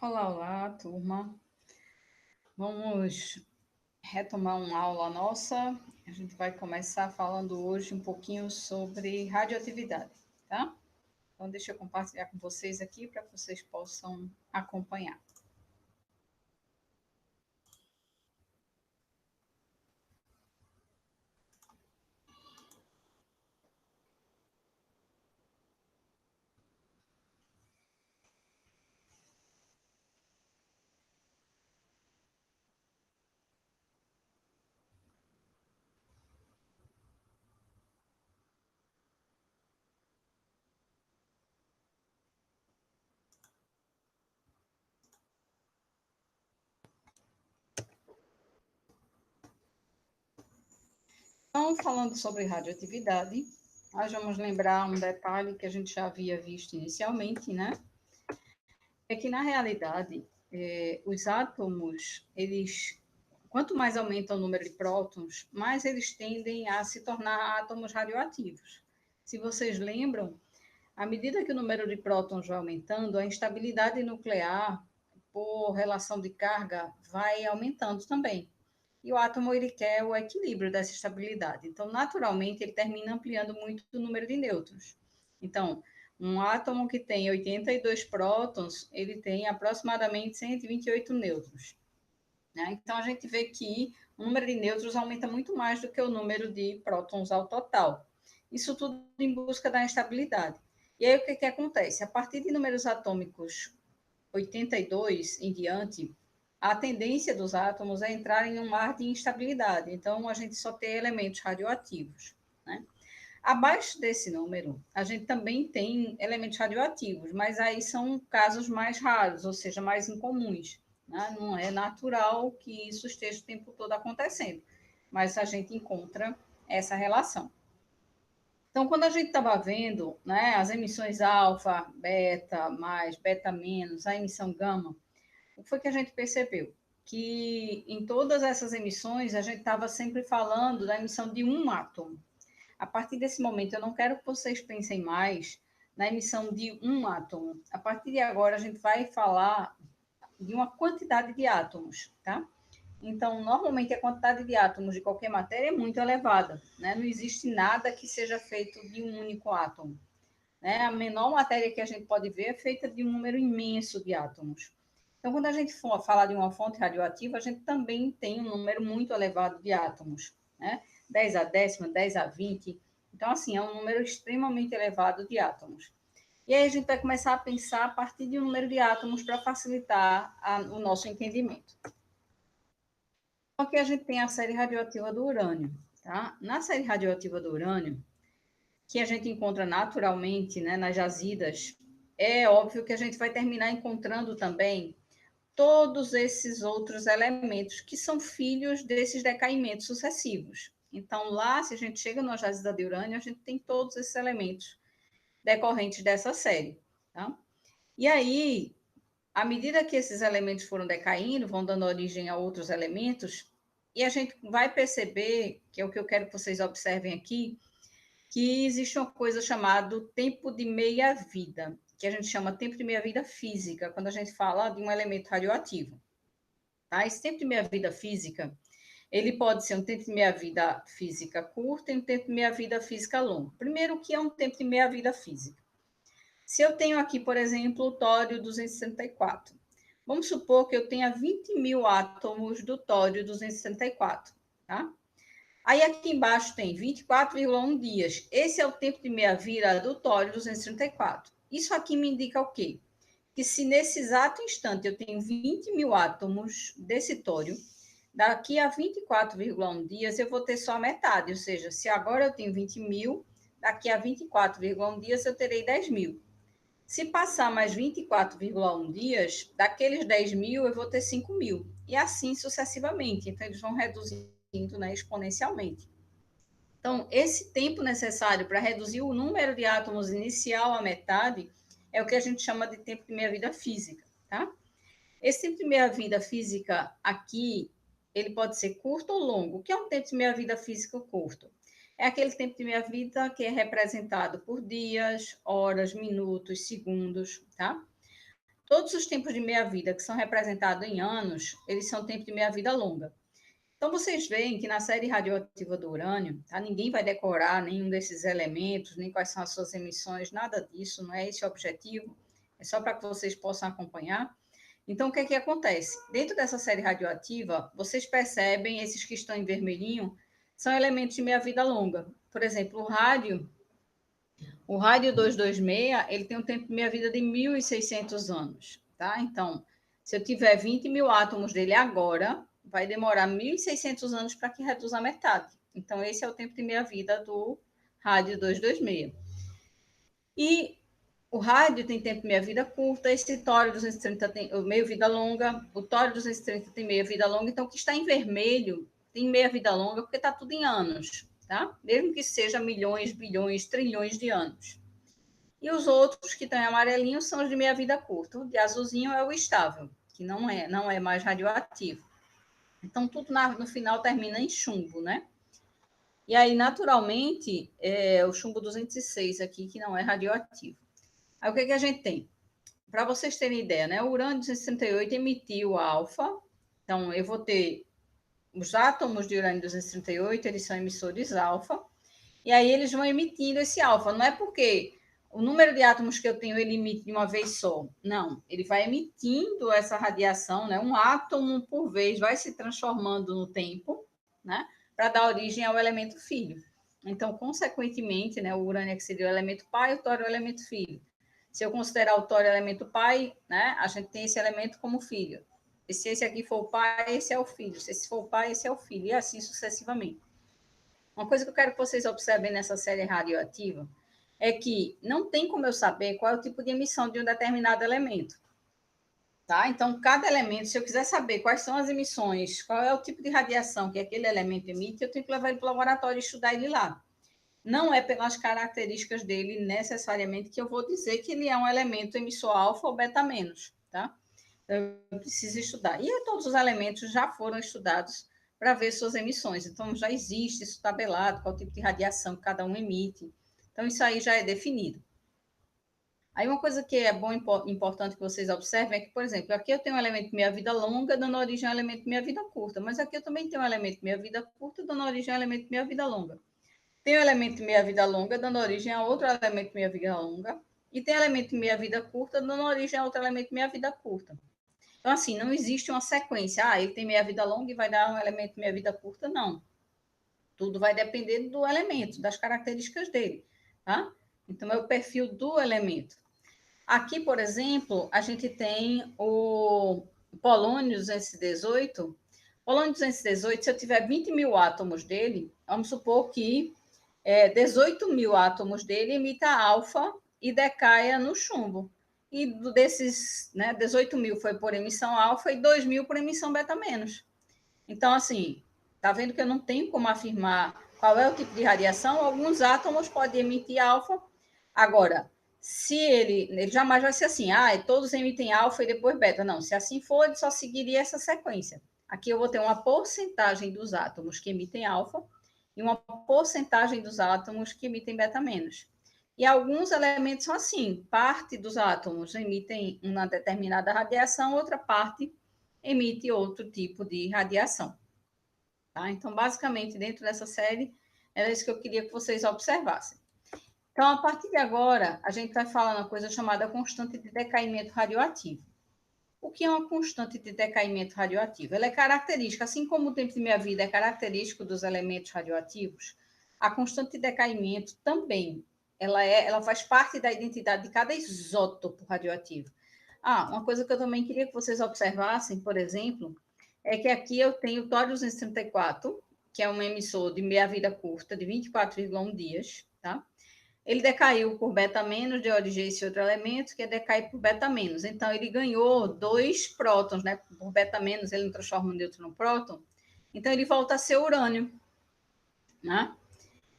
Olá, olá, turma. Vamos retomar uma aula nossa. A gente vai começar falando hoje um pouquinho sobre radioatividade, tá? Então, deixa eu compartilhar com vocês aqui para que vocês possam acompanhar. Então, falando sobre radioatividade, nós vamos lembrar um detalhe que a gente já havia visto inicialmente, né? É que, na realidade, os átomos, quanto mais aumenta o número de prótons, mais eles tendem a se tornar átomos radioativos. Se vocês lembram, à medida que o número de prótons vai aumentando, a instabilidade nuclear, por relação de carga, vai aumentando também. E o átomo ele quer o equilíbrio dessa estabilidade. Então, naturalmente, ele termina ampliando muito o número de nêutrons. Então, um átomo que tem 82 prótons, ele tem aproximadamente 128 nêutrons. Né? Então, a gente vê que o número de nêutrons aumenta muito mais do que o número de prótons ao total. Isso tudo em busca da estabilidade. E aí, o que acontece? A partir de números atômicos 82 em diante, a tendência dos átomos é entrar em um mar de instabilidade. Então, a gente só tem elementos radioativos. Né? Abaixo desse número, a gente também tem elementos radioativos, mas aí são casos mais raros, ou seja, mais incomuns. Né? Não é natural que isso esteja o tempo todo acontecendo, mas a gente encontra essa relação. Então, quando a gente estava vendo, né, as emissões alfa, beta, mais, beta menos, a emissão gama, o que foi que a gente percebeu? Que em todas essas emissões, a gente estava sempre falando da emissão de um átomo. A partir desse momento, eu não quero que vocês pensem mais na emissão de um átomo. A partir de agora, a gente vai falar de uma quantidade de átomos, tá? Então, normalmente, a quantidade de átomos de qualquer matéria é muito elevada, né? Não existe nada que seja feito de um único átomo. Né? A menor matéria que a gente pode ver é feita de um número imenso de átomos. Então, quando a gente for falar de uma fonte radioativa, a gente também tem um número muito elevado de átomos, né? 10 a décima, 10 a 20. Então, assim, é um número extremamente elevado de átomos. E aí a gente vai começar a pensar a partir de um número de átomos para facilitar o nosso entendimento. Então, aqui a gente tem a série radioativa do urânio. Tá? Na série radioativa do urânio, que a gente encontra naturalmente, né, nas jazidas, é óbvio que a gente vai terminar encontrando também todos esses outros elementos que são filhos desses decaimentos sucessivos. Então, lá, se a gente chega numa jazida de urânio, a gente tem todos esses elementos decorrentes dessa série. Tá? E aí, à medida que esses elementos foram decaindo, vão dando origem a outros elementos, e a gente vai perceber, que é o que eu quero que vocês observem aqui, que existe uma coisa chamada tempo de meia-vida, que a gente chama tempo de meia-vida física, quando a gente fala de um elemento radioativo. Tá? Esse tempo de meia-vida física, ele pode ser um tempo de meia-vida física curto e um tempo de meia-vida física longo. Primeiro, o que é um tempo de meia-vida física? Se eu tenho aqui, por exemplo, o tório 264, vamos supor que eu tenha 20 mil átomos do tório 264, tá? Aí aqui embaixo tem 24,1 dias. Esse é o tempo de meia-vida do tório 234. Isso aqui me indica o quê? Que se nesse exato instante eu tenho 20 mil átomos desse tório, daqui a 24,1 dias eu vou ter só a metade. Ou seja, se agora eu tenho 20 mil, daqui a 24,1 dias eu terei 10 mil. Se passar mais 24,1 dias, daqueles 10 mil eu vou ter 5 mil. E assim sucessivamente. Então, eles vão reduzindo, né, exponencialmente. Então, esse tempo necessário para reduzir o número de átomos inicial à metade é o que a gente chama de tempo de meia-vida física, tá? Esse tempo de meia-vida física aqui, ele pode ser curto ou longo. O que é um tempo de meia-vida física curto? É aquele tempo de meia-vida que é representado por dias, horas, minutos, segundos, tá? Todos os tempos de meia-vida que são representados em anos, eles são tempos de meia-vida longa. Então, vocês veem que na série radioativa do urânio, tá? Ninguém vai decorar nenhum desses elementos, nem quais são as suas emissões, nada disso, não é esse o objetivo, é só para que vocês possam acompanhar. Então, o que é que acontece? Dentro dessa série radioativa, vocês percebem, esses que estão em vermelhinho, são elementos de meia-vida longa. Por exemplo, o rádio 226, ele tem um tempo de meia-vida de 1.600 anos, tá? Então, se eu tiver 20 mil átomos dele agora, vai demorar 1.600 anos para que reduza a metade. Então, esse é o tempo de meia-vida do rádio 226. E o rádio tem tempo de meia-vida curta, esse tório 230 tem meia-vida longa, o tório 230 tem meia-vida longa, então o que está em vermelho tem meia-vida longa porque está tudo em anos, tá? Mesmo que seja milhões, bilhões, trilhões de anos. E os outros que estão em amarelinho são os de meia-vida curta. O de azulzinho é o estável, que não é mais radioativo. Então, tudo no final termina em chumbo, né? E aí, naturalmente, o chumbo 206 aqui, que não é radioativo. Aí, o que a gente tem? Para vocês terem ideia, né? O urânio 268 emitiu alfa. Então, eu vou ter os átomos de urânio 238, eles são emissores alfa. E aí, eles vão emitindo esse alfa. Não é porque o número de átomos que eu tenho, ele emite de uma vez só. Não, ele vai emitindo essa radiação, né? Um átomo por vez vai se transformando no tempo, né? Para dar origem ao elemento filho. Então, consequentemente, né, o urânio que seria o elemento pai, o tório é o elemento filho. Se eu considerar o tório elemento pai, né, a gente tem esse elemento como filho. E se esse aqui for o pai, esse é o filho. Se esse for o pai, esse é o filho. E assim sucessivamente. Uma coisa que eu quero que vocês observem nessa série radioativa é que não tem como eu saber qual é o tipo de emissão de um determinado elemento. Tá? Então, cada elemento, se eu quiser saber quais são as emissões, qual é o tipo de radiação que aquele elemento emite, eu tenho que levar ele para o laboratório e estudar ele lá. Não é pelas características dele necessariamente que eu vou dizer que ele é um elemento emissor alfa ou beta menos, tá? Eu preciso estudar. E todos os elementos já foram estudados para ver suas emissões. Então, já existe isso tabelado, qual tipo de radiação cada um emite. Então, isso aí já é definido. Aí, uma coisa que é importante que vocês observem é que, por exemplo, aqui eu tenho um elemento de meia-vida longa dando origem a um elemento de meia-vida curta, mas aqui eu também tenho um elemento de meia-vida curta dando origem a um elemento de meia-vida longa. Tem um elemento de meia-vida longa dando origem a outro elemento de meia-vida longa, e tem elemento de meia-vida curta dando origem a outro elemento de meia-vida curta. Então, assim, não existe uma sequência. Ah, ele tem meia-vida longa e vai dar um elemento de meia-vida curta, não. Tudo vai depender do elemento, das características dele, tá? Então, é o perfil do elemento. Aqui, por exemplo, a gente tem o polônio 218. Polônio 218, se eu tiver 20 mil átomos dele, vamos supor que 18 mil átomos dele emita alfa e decaia no chumbo. E desses, né, 18 mil foi por emissão alfa e 2 mil por emissão beta menos. Então, assim, tá vendo que eu não tenho como afirmar qual é o tipo de radiação? Alguns átomos podem emitir alfa. Agora, se ele jamais vai ser assim, todos emitem alfa e depois beta. Não, se assim for, ele só seguiria essa sequência. Aqui eu vou ter uma porcentagem dos átomos que emitem alfa e uma porcentagem dos átomos que emitem beta menos. E alguns elementos são assim, parte dos átomos emitem uma determinada radiação, outra parte emite outro tipo de radiação. Tá? Então, basicamente, dentro dessa série, era isso que eu queria que vocês observassem. Então, a partir de agora, a gente vai falar uma coisa chamada constante de decaimento radioativo. O que é uma constante de decaimento radioativo? Ela é característica, assim como o tempo de meia-vida é característico dos elementos radioativos, a constante de decaimento também, ela faz parte da identidade de cada isótopo radioativo. Uma coisa que eu também queria que vocês observassem, por exemplo, é que aqui eu tenho o tório 234, que é um emissor de meia-vida curta, de 24,1 dias, tá? Ele decaiu por beta menos, deu origem a esse outro elemento, que decai por beta menos. Então, ele ganhou 2 prótons, né? Por beta menos, ele não transforma um nêutron no próton. Então, ele volta a ser urânio, né?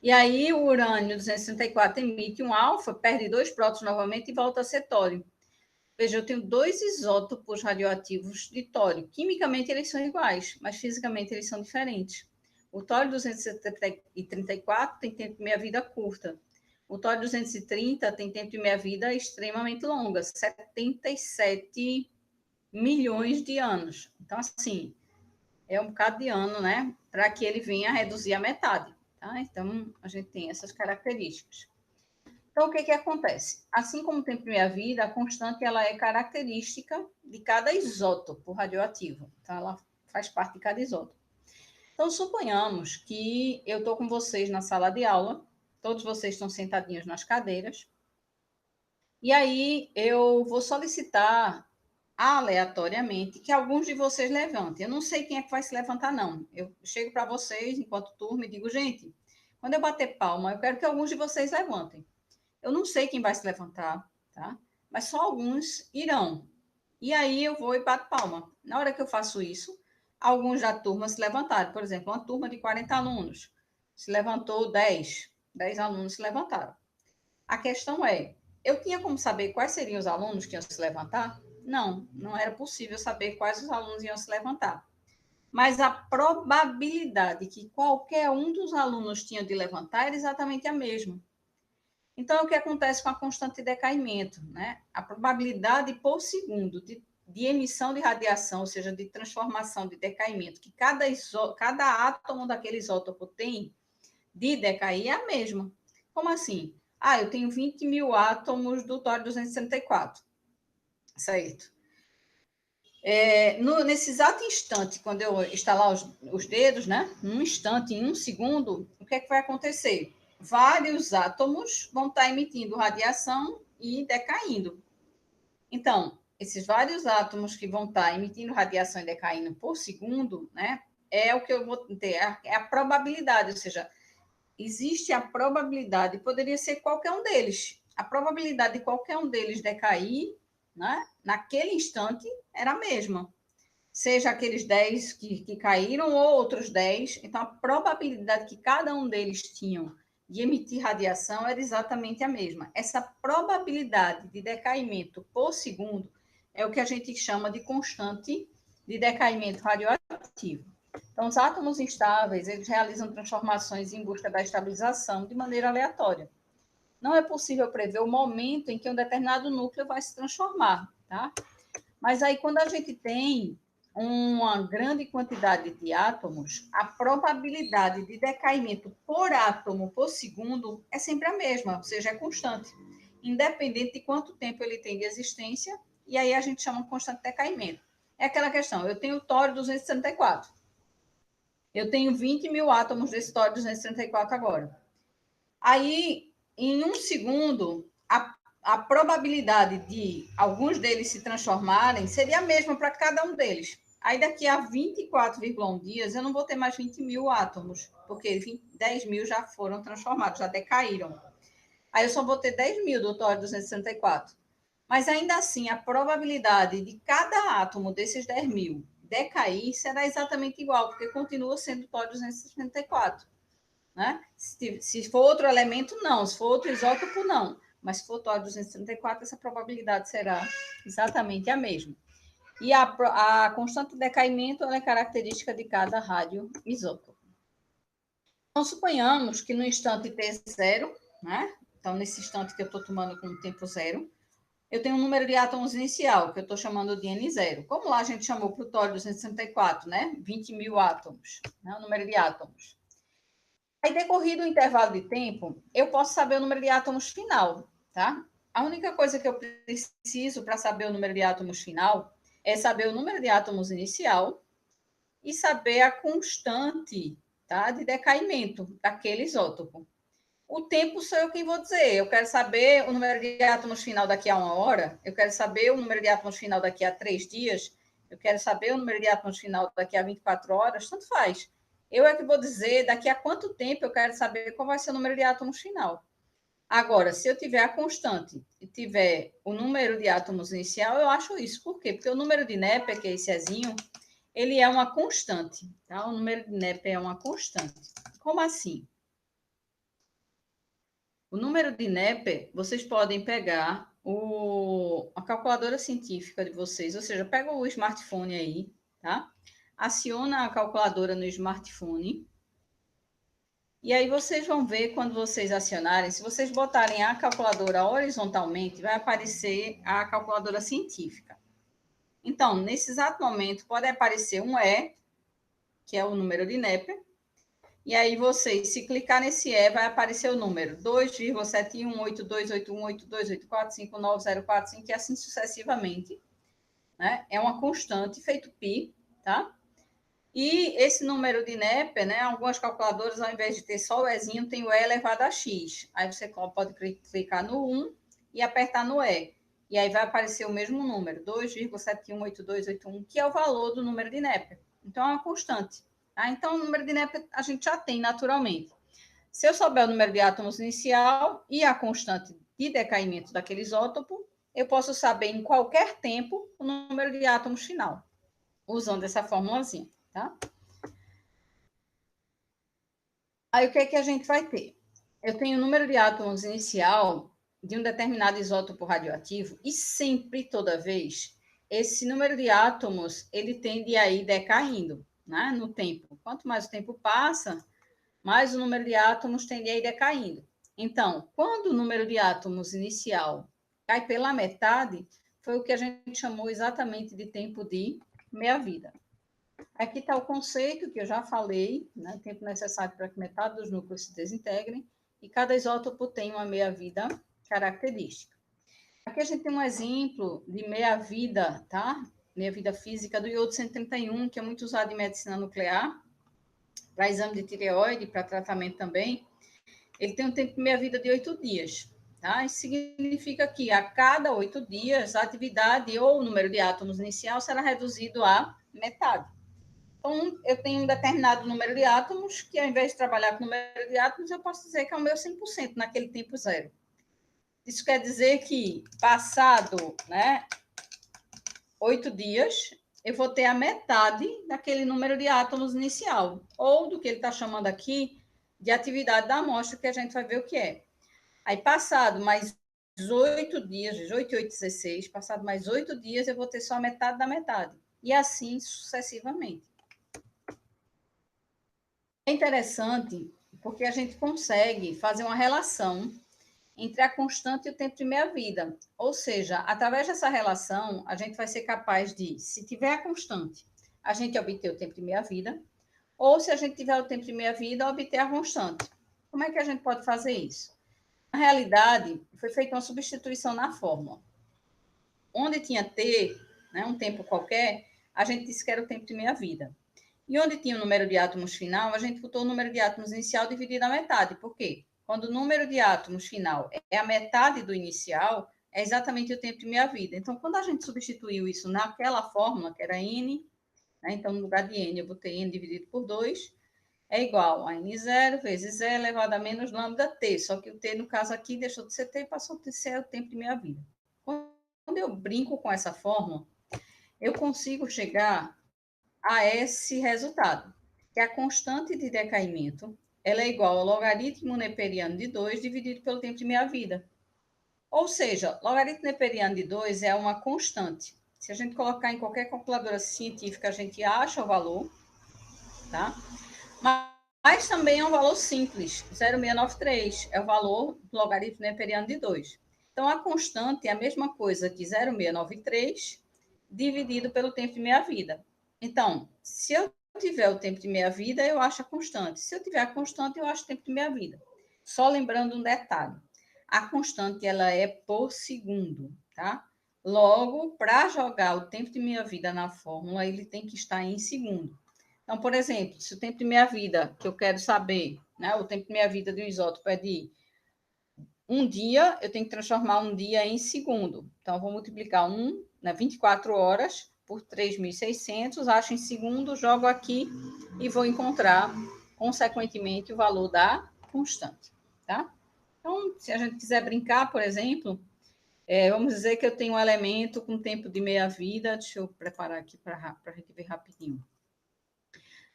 E aí, o urânio 264 emite um alfa, perde 2 prótons novamente e volta a ser tório. Veja, eu tenho 2 isótopos radioativos de tório. Quimicamente, eles são iguais, mas fisicamente eles são diferentes. O tório 234 tem tempo de meia-vida curta. O Thor 230 tem tempo de meia-vida extremamente longa, 77 milhões de anos. Então, assim, é um bocado de ano, né? Para que ele venha a reduzir a metade. Tá? Então, a gente tem essas características. Então, o que acontece? Assim como o tempo de meia-vida, a constante ela é característica de cada isótopo radioativo. Então, ela faz parte de cada isótopo. Então, suponhamos que eu estou com vocês na sala de aula, todos vocês estão sentadinhos nas cadeiras, e aí eu vou solicitar aleatoriamente que alguns de vocês levantem. Eu não sei quem é que vai se levantar, não. Eu chego para vocês, enquanto turma, e digo, gente, quando eu bater palma, eu quero que alguns de vocês levantem. Eu não sei quem vai se levantar, tá? Mas só alguns irão. E aí eu vou e bato palma. Na hora que eu faço isso, alguns da turma se levantaram. Por exemplo, uma turma de 40 alunos se levantou 10 alunos se levantaram. A questão é, eu tinha como saber quais seriam os alunos que iam se levantar? Não, não era possível saber quais os alunos iam se levantar. Mas a probabilidade que qualquer um dos alunos tinha de levantar era exatamente a mesma. Então, o que acontece com a constante de decaimento? Né? A probabilidade por segundo de emissão de radiação, ou seja, de transformação, de decaimento, que cada átomo daquele isótopo tem de decair é a mesma. Como assim? Ah, eu tenho 20 mil átomos do tório 264. Certo. Nesse exato instante, quando eu instalar os dedos, né? Num instante, em um segundo, o que é que vai acontecer? Vários átomos vão estar emitindo radiação e decaindo. Então, esses vários átomos que vão estar emitindo radiação e decaindo por segundo, né? É o que eu vou ter, é a probabilidade, ou seja, existe a probabilidade, poderia ser qualquer um deles. A probabilidade de qualquer um deles decair, né, naquele instante, era a mesma. Seja aqueles 10 que caíram ou outros 10. Então, a probabilidade que cada um deles tinham de emitir radiação era exatamente a mesma. Essa probabilidade de decaimento por segundo é o que a gente chama de constante de decaimento radioativo. Então, os átomos instáveis, eles realizam transformações em busca da estabilização de maneira aleatória. Não é possível prever o momento em que um determinado núcleo vai se transformar, tá? Mas aí, quando a gente tem uma grande quantidade de átomos, a probabilidade de decaimento por átomo por segundo é sempre a mesma, ou seja, é constante, independente de quanto tempo ele tem de existência, e aí a gente chama de constante de decaimento. É aquela questão, eu tenho o tório 264, eu tenho 20 mil átomos desse tório 234 agora. Aí, em um segundo, a probabilidade de alguns deles se transformarem seria a mesma para cada um deles. Aí, daqui a 24,1 dias, eu não vou ter mais 20 mil átomos, porque 10 mil já foram transformados, já decaíram. Aí, eu só vou ter 10 mil do tório 264. Mas, ainda assim, a probabilidade de cada átomo desses 10 mil decair será exatamente igual, porque continua sendo tório 264. Né? Se for outro elemento, não. Se for outro isótopo, não. Mas se for tório 234, essa probabilidade será exatamente a mesma. E a constante de decaimento é característica de cada radioisótopo. Então, suponhamos que no instante T0, né? Então, nesse instante que eu estou tomando como tempo zero, eu tenho um número de átomos inicial, que eu estou chamando de N0. Como lá a gente chamou para o tório 264, né? 20 mil átomos, né? O número de átomos. Aí, decorrido o intervalo de tempo, eu posso saber o número de átomos final, tá? A única coisa que eu preciso para saber o número de átomos final é saber o número de átomos inicial e saber a constante, tá, de decaimento daquele isótopo. O tempo sou eu quem vou dizer. Eu quero saber o número de átomos final daqui a 1 hora, eu quero saber o número de átomos final daqui a 3 dias, eu quero saber o número de átomos final daqui a 24 horas, tanto faz. Eu é que vou dizer daqui a quanto tempo eu quero saber qual vai ser o número de átomos final. Agora, se eu tiver a constante e tiver o número de átomos inicial, eu acho isso. Por quê? Porque o número de Neper, que é esse Ezinho, ele é uma constante. Tá? O número de Neper é uma constante. Como assim? O número de Neper, vocês podem pegar a calculadora científica de vocês, ou seja, pega o smartphone aí, tá? Aciona a calculadora no smartphone E aí vocês vão ver quando vocês acionarem, se vocês botarem a calculadora horizontalmente, vai aparecer a calculadora científica. Então, nesse exato momento, pode aparecer um E, que é o número de Neper, e aí vocês, se clicar nesse E, vai aparecer o número 2,7182818284590445 e assim sucessivamente, né? É uma constante, feito pi, tá? E esse número de Neper, né? Algumas calculadoras, ao invés de ter só o Ezinho, tem o E elevado a X. Aí você pode clicar no 1 e apertar no E. E aí vai aparecer o mesmo número, 2,718281, que é o valor do número de Neper. Então, é uma constante. Tá? Então, o número de Neper a gente já tem naturalmente. Se eu souber o número de átomos inicial e a constante de decaimento daquele isótopo, eu posso saber em qualquer tempo o número de átomos final, usando essa formulazinha, tá? Aí o que é que a gente vai ter? Eu tenho o número de átomos inicial de um determinado isótopo radioativo e sempre, toda vez, esse número de átomos ele tende a ir decaindo, né, no tempo. Quanto mais o tempo passa, mais o número de átomos tende a ir decaindo. Então, quando o número de átomos inicial cai pela metade, foi o que a gente chamou exatamente de tempo de meia-vida. Aqui está o conceito que eu já falei, né? Tempo necessário para que metade dos núcleos se desintegrem, e cada isótopo tem uma meia-vida característica. Aqui a gente tem um exemplo de meia-vida, tá? Meia-vida física do iodo 131, que é muito usado em medicina nuclear, para exame de tireoide, para tratamento também. Ele tem um tempo de meia-vida de 8 dias. Tá? Isso significa que a cada 8 dias, a atividade ou o número de átomos inicial será reduzido a metade. Então, eu tenho um determinado número de átomos, que ao invés de trabalhar com o número de átomos, eu posso dizer que é o meu 100% naquele tempo zero. Isso quer dizer que, passado, né, 8 dias, eu vou ter a metade daquele número de átomos inicial, ou do que ele está chamando aqui de atividade da amostra, que a gente vai ver o que é. Aí, passado mais 8 dias, 8 e 8, 16, passado mais 8 dias, eu vou ter só a metade da metade. E assim sucessivamente. É interessante porque a gente consegue fazer uma relação entre a constante e o tempo de meia-vida. Ou seja, através dessa relação, a gente vai ser capaz de, se tiver a constante, a gente obter o tempo de meia-vida, ou se a gente tiver o tempo de meia-vida, obter a constante. Como é que a gente pode fazer isso? Na realidade, foi feita uma substituição na fórmula. Onde tinha T, né, um tempo qualquer, a gente disse que era o tempo de meia-vida. E onde tinha o número de átomos final, a gente botou o número de átomos inicial dividido à metade. Por quê? Quando o número de átomos final é a metade do inicial, é exatamente o tempo de meia-vida. Então, quando a gente substituiu isso naquela fórmula, que era N, né, então, no lugar de N, eu botei N dividido por 2, é igual a N0 vezes E elevado a menos lambda T. Só que o T, no caso aqui, deixou de ser T e passou a ser o tempo de meia-vida. Quando eu brinco com essa fórmula, eu consigo chegar a esse resultado, que a constante de decaimento ela é igual ao logaritmo neperiano de 2 dividido pelo tempo de meia-vida. Ou seja, logaritmo neperiano de 2 é uma constante. Se a gente colocar em qualquer calculadora científica, a gente acha o valor, tá? Mas também é um valor simples, 0,693 é o valor do logaritmo neperiano de 2. Então, a constante é a mesma coisa que 0,693 dividido pelo tempo de meia-vida. Então, se eu tiver o tempo de meia-vida, eu acho a constante. Se eu tiver a constante, eu acho o tempo de meia-vida. Só lembrando um detalhe. A constante, ela é por segundo, tá? Logo, para jogar o tempo de meia-vida na fórmula, ele tem que estar em segundo. Então, por exemplo, se o tempo de meia-vida, que eu quero saber, né, o tempo de meia-vida de um isótopo é de um dia, eu tenho que transformar um dia em segundo. Então, eu vou multiplicar 24 horas por 3.600, acho em segundo, jogo aqui e vou encontrar, consequentemente, o valor da constante, tá? Então, se a gente quiser brincar, por exemplo, vamos dizer que eu tenho um elemento com tempo de meia-vida, deixa eu preparar aqui para a gente ver rapidinho.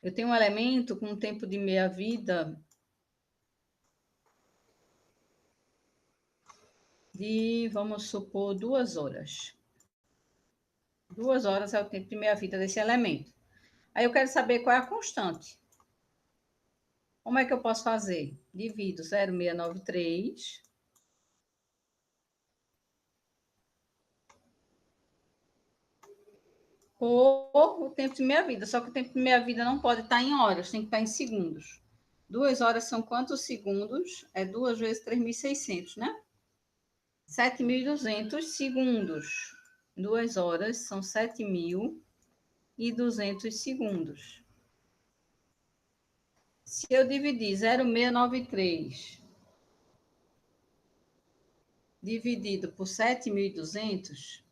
Eu tenho um elemento com tempo de meia-vida de, vamos supor, 2 horas. 2 horas é o tempo de meia-vida desse elemento. Aí eu quero saber qual é a constante. Como é que eu posso fazer? Divido 0,693 por o tempo de meia-vida. Só que o tempo de meia-vida não pode estar em horas, tem que estar em segundos. 2 horas são quantos segundos? É 2 vezes 3.600, né? 7.200 segundos. 2 horas são 7.200 segundos. Se eu dividir 0,693 dividido por 7.200,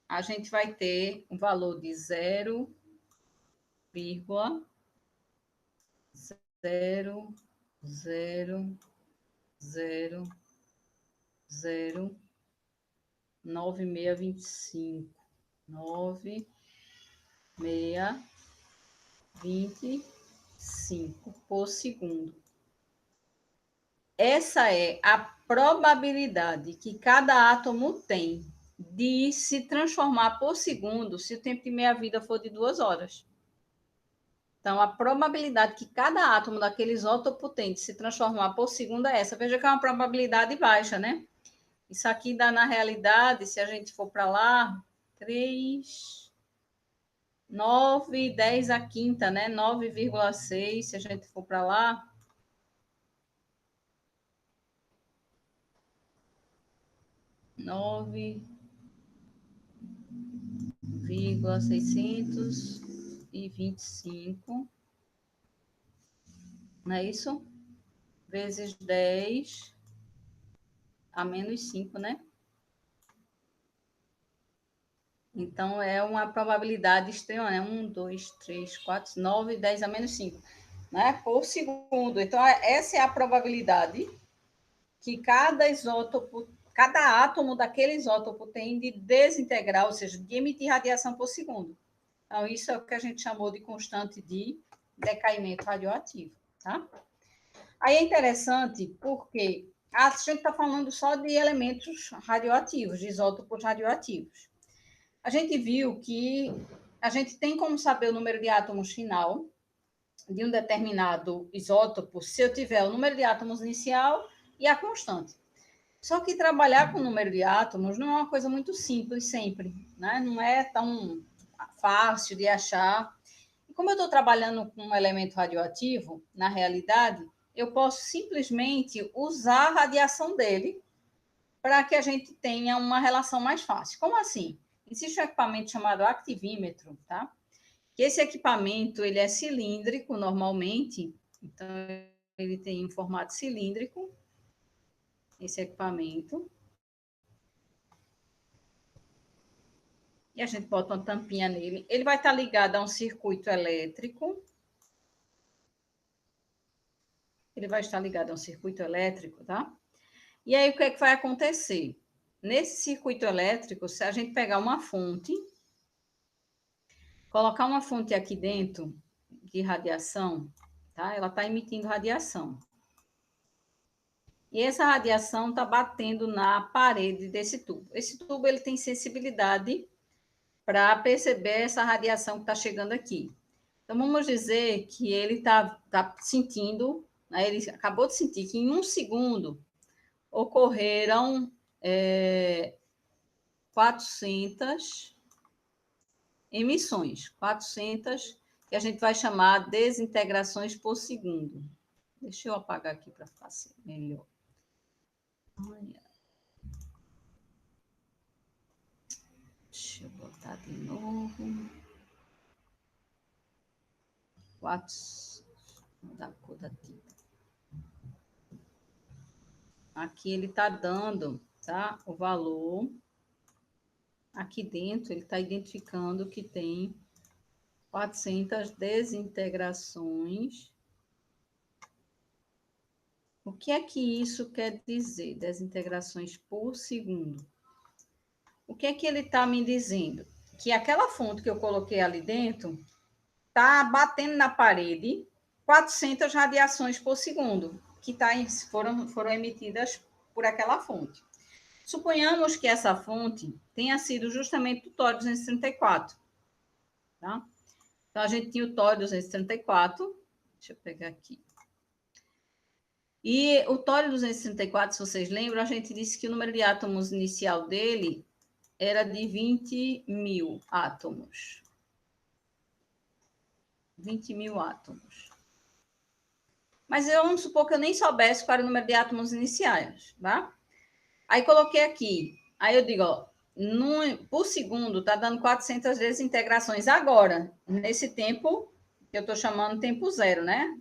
a gente vai ter um valor de 0,0009625. 9625 por segundo. Essa é a probabilidade que cada átomo tem de se transformar por segundo se o tempo de meia-vida for de 2 horas. Então, a probabilidade que cada átomo daquele isótopo tem de se transformar por segundo é essa. Veja que é uma probabilidade baixa, né? Isso aqui dá, na realidade, se a gente for para lá, 3, 9, 10 a quinta, né? 9,6, se a gente for para lá. 9,625, não é isso? Vezes 10 a menos 5, né? Então, é uma probabilidade extrema, né? 1, 2, 3, 4, 9, 10 a menos 5, né? Por segundo. Então, essa é a probabilidade que cada isótopo, cada átomo daquele isótopo tem de desintegrar, ou seja, de emitir radiação por segundo. Então, isso é o que a gente chamou de constante de decaimento radioativo, tá? Aí é interessante porque a gente está falando só de elementos radioativos, de isótopos radioativos. A gente viu que a gente tem como saber o número de átomos final de um determinado isótopo se eu tiver o número de átomos inicial e a constante. Só que trabalhar com o número de átomos não é uma coisa muito simples sempre, né? Não é tão fácil de achar. E como eu estou trabalhando com um elemento radioativo, na realidade, eu posso simplesmente usar a radiação dele para que a gente tenha uma relação mais fácil. Como assim? Existe um equipamento chamado activímetro, tá? Que esse equipamento ele é cilíndrico normalmente, então ele tem um formato cilíndrico, esse equipamento. E a gente bota uma tampinha nele. Ele vai estar ligado a um circuito elétrico. Ele vai estar ligado a um circuito elétrico, tá? E aí, o que é que vai acontecer? Nesse circuito elétrico, se a gente pegar uma fonte, colocar uma fonte aqui dentro de radiação, tá? Ela está emitindo radiação. E essa radiação está batendo na parede desse tubo. Esse tubo ele tem sensibilidade para perceber essa radiação que está chegando aqui. Então, vamos dizer que ele está sentindo, né? Ele acabou de sentir que em 1 segundo ocorreram 400 emissões, 400 que a gente vai chamar desintegrações por segundo. Deixa eu apagar aqui para ficar melhor. Deixa eu botar de novo. 4 da cor da tinta. Aqui ele está dando, tá? O valor. Aqui dentro ele está identificando que tem 400 desintegrações. O que é que isso quer dizer, desintegrações por segundo? O que é que ele está me dizendo? Que aquela fonte que eu coloquei ali dentro está batendo na parede 400 radiações por segundo, que foram emitidas por aquela fonte. Suponhamos que essa fonte tenha sido justamente o tório 234. Tá? Então, a gente tinha o tório 234. Deixa eu pegar aqui. E o tório 234, se vocês lembram, a gente disse que o número de átomos inicial dele era de 20.000 átomos. 20.000 átomos. Mas vamos supor que eu nem soubesse qual era o número de átomos iniciais, tá? Aí coloquei aqui. Aí eu digo, ó, por segundo está dando 400 desintegrações agora, nesse tempo que eu estou chamando tempo zero, né?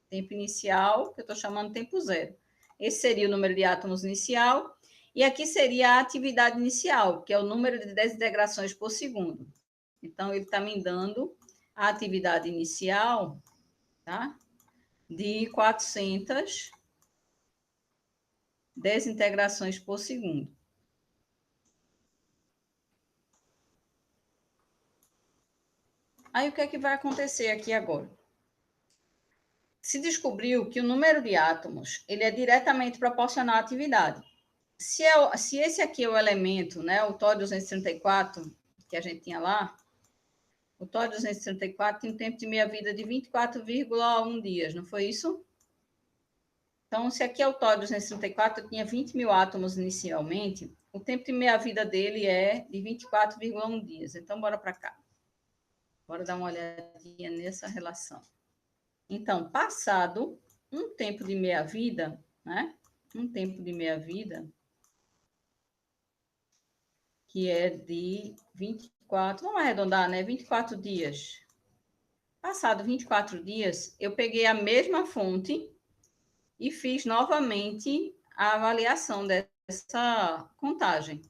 Tempo inicial, que eu estou chamando tempo zero. Esse seria o número de átomos inicial. E aqui seria a atividade inicial, que é o número de desintegrações por segundo. Então, ele está me dando a atividade inicial, tá? De 400 desintegrações por segundo. Aí, o que é que vai acontecer aqui agora? Se descobriu que o número de átomos ele é diretamente proporcional à atividade. Se esse aqui é o elemento, né, o tório 234, que a gente tinha lá, o tório 234 tem um tempo de meia-vida de 24,1 dias, não foi isso? Então, se aqui é o tório 234, tinha 20.000 átomos inicialmente, o tempo de meia-vida dele é de 24,1 dias. Então, bora para cá. Bora dar uma olhadinha nessa relação. Então, passado um tempo de meia-vida, né? Um tempo de meia-vida, que é de 24, vamos arredondar, né? 24 dias. Passado 24 dias, eu peguei a mesma fonte e fiz novamente a avaliação dessa contagem.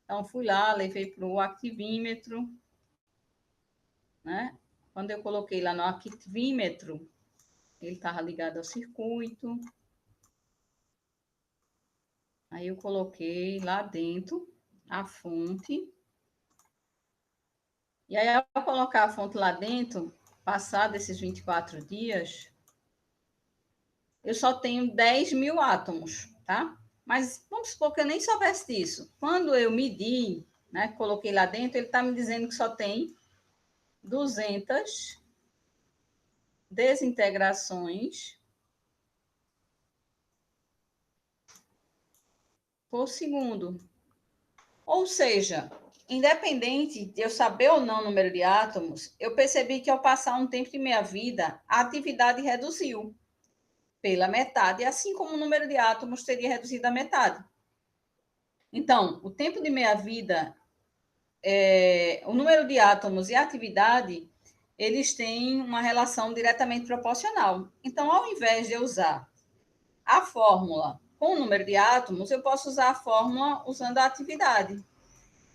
Então, fui lá, levei para o activímetro, né? Quando eu coloquei lá no activímetro, ele estava ligado ao circuito. Aí eu coloquei lá dentro a fonte. E aí, ao colocar a fonte lá dentro, passado esses 24 dias, eu só tenho 10.000 átomos, tá? Mas vamos supor que eu nem soubesse disso. Quando eu medi, né, coloquei lá dentro, ele está me dizendo que só tem 200 desintegrações por segundo. Ou seja, independente de eu saber ou não o número de átomos, eu percebi que ao passar um tempo de minha vida, a atividade reduziu pela metade, assim como o número de átomos teria reduzido a metade. Então, o tempo de meia-vida, o número de átomos e a atividade, eles têm uma relação diretamente proporcional. Então, ao invés de eu usar a fórmula com o número de átomos, eu posso usar a fórmula usando a atividade.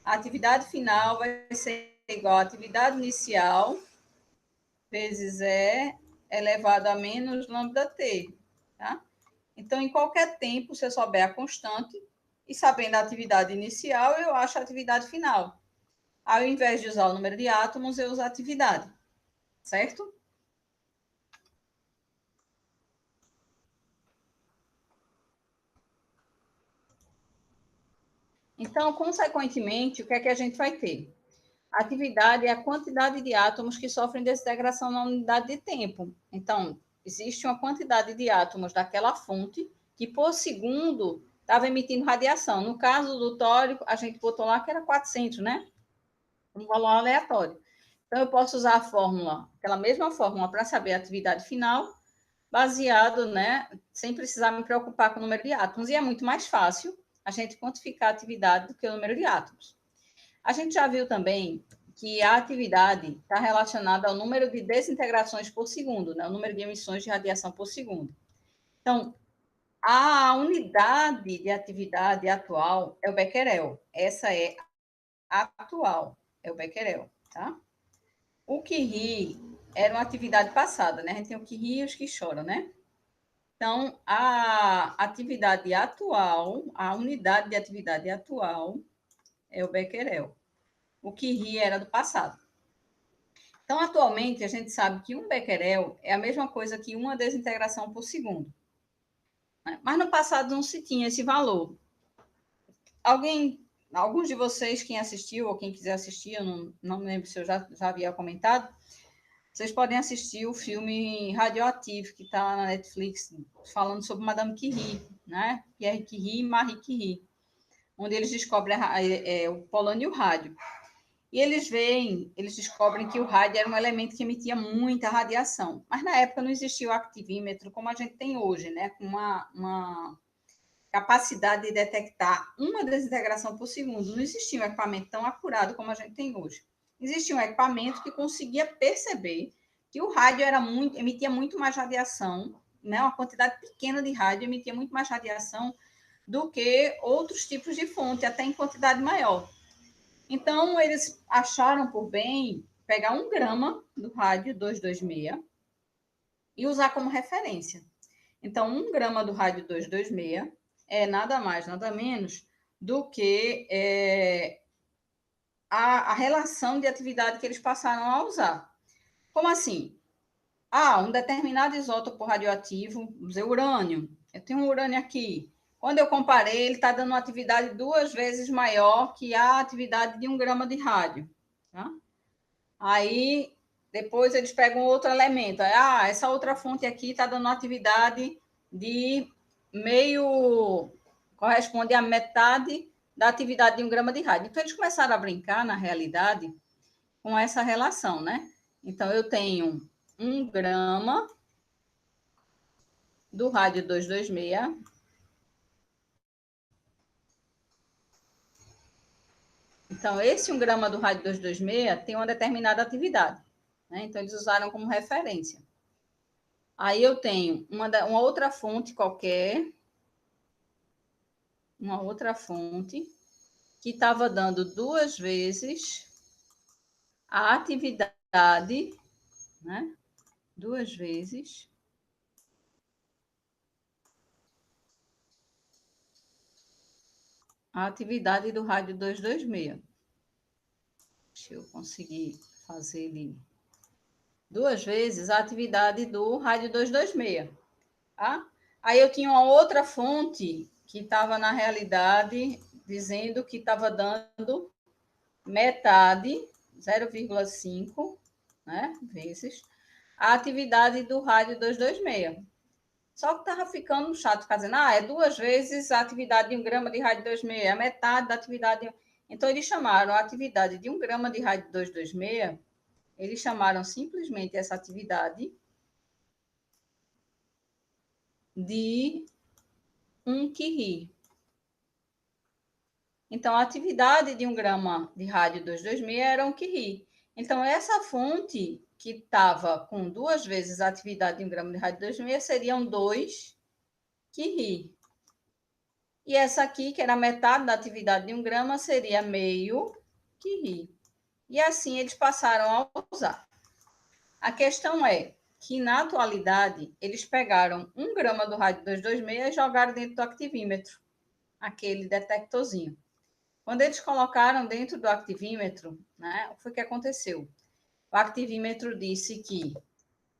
A atividade final vai ser igual à atividade inicial vezes E elevado a menos lambda T, tá? Então, em qualquer tempo, se eu souber a constante e sabendo a atividade inicial, eu acho a atividade final. Ao invés de usar o número de átomos, eu uso a atividade, certo? Então, consequentemente, o que é que a gente vai ter? A atividade é a quantidade de átomos que sofrem desintegração na unidade de tempo. Então, existe uma quantidade de átomos daquela fonte que, por segundo, estava emitindo radiação. No caso do tório, a gente botou lá que era 400, né? Um valor aleatório. Então, eu posso usar a fórmula, aquela mesma fórmula, para saber a atividade final, baseado, né, sem precisar me preocupar com o número de átomos. E é muito mais fácil a gente quantificar a atividade do que o número de átomos. A gente já viu também que a atividade está relacionada ao número de desintegrações por segundo, né, o número de emissões de radiação por segundo. Então, a unidade de atividade atual é o becquerel. Essa é a atual, é o becquerel, tá? O Curie era uma atividade passada, né? A gente tem o Curie e os que choram, né? Então, a atividade atual, a unidade de atividade atual é o becquerel. O Curie era do passado. Então, atualmente, a gente sabe que um becquerel é a mesma coisa que uma desintegração por segundo. Né? Mas no passado não se tinha esse valor. Alguns de vocês, quem assistiu ou quem quiser assistir, eu não me lembro se eu já havia comentado, Vocês podem assistir o filme Radioativo, que está na Netflix, falando sobre Madame Curie, né? Pierre Curie e Marie Curie, onde eles descobrem o polônio e o rádio. E eles descobrem que o rádio era um elemento que emitia muita radiação. Mas na época não existia o activímetro como a gente tem hoje, né? Com uma capacidade de detectar uma desintegração por segundo. Não existia um equipamento tão acurado como a gente tem hoje. Existia um equipamento que conseguia perceber que o rádio emitia muito mais radiação, né? Uma quantidade pequena de rádio emitia muito mais radiação do que outros tipos de fonte, até em quantidade maior. Então, eles acharam por bem pegar 1 grama do rádio 226 e usar como referência. Então, 1 grama do rádio 226 é nada mais, nada menos do que a relação de atividade que eles passaram a usar. Como assim? Um determinado isótopo radioativo, vamos dizer, urânio. Eu tenho um urânio aqui. Quando eu comparei, ele está dando uma atividade 2 vezes maior que a atividade de 1 grama de rádio. Tá? Aí, depois eles pegam outro elemento. Essa outra fonte aqui está dando uma atividade de meio... corresponde a metade da atividade de 1 grama de rádio. Então, eles começaram a brincar, na realidade, com essa relação, né? Então, eu tenho 1 grama do rádio 226. Então, esse 1 grama do rádio 226 tem uma determinada atividade. Né? Então, eles usaram como referência. Aí eu tenho uma outra fonte qualquer, uma outra fonte, que estava dando 2 vezes a atividade, né? 2 vezes a atividade do rádio 226. Deixa eu conseguir fazer ele 2 vezes a atividade do rádio 226. Tá? Aí eu tinha uma outra fonte que estava, na realidade, dizendo que estava dando metade, 0,5, né, vezes, a atividade do rádio 226. Só que estava ficando chato, fazendo, é 2 vezes a atividade de 1 grama de rádio 226, a metade da atividade. Então, eles chamaram a atividade de 1 grama de rádio 226, eles chamaram simplesmente essa atividade de 1 curie. Então, a atividade de 1 grama de rádio 226 era 1 curie. Então, essa fonte que estava com 2 vezes a atividade de 1 grama de rádio 226 seriam 2 curie. E essa aqui, que era metade da atividade de 1 grama, seria meio curie. E assim eles passaram a usar. A questão é que, na atualidade, eles pegaram 1 grama do rádio 226 e jogaram dentro do activímetro, aquele detectorzinho. Quando eles colocaram dentro do activímetro, né, o que foi que aconteceu? O activímetro disse que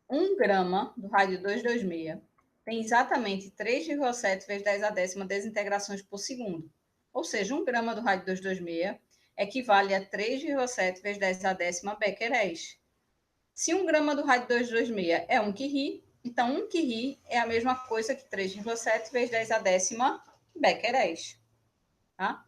1 grama do rádio 226 tem exatamente 3,7 vezes 10 a décima desintegrações por segundo. Ou seja, 1 grama do rádio 226 equivale a 3,7 vezes 10 a décima becqueréis. Se 1 grama do rádio 226 é 1 curie, então 1 curie é a mesma coisa que 3,7 vezes 10 a décima becqueréis. Tá?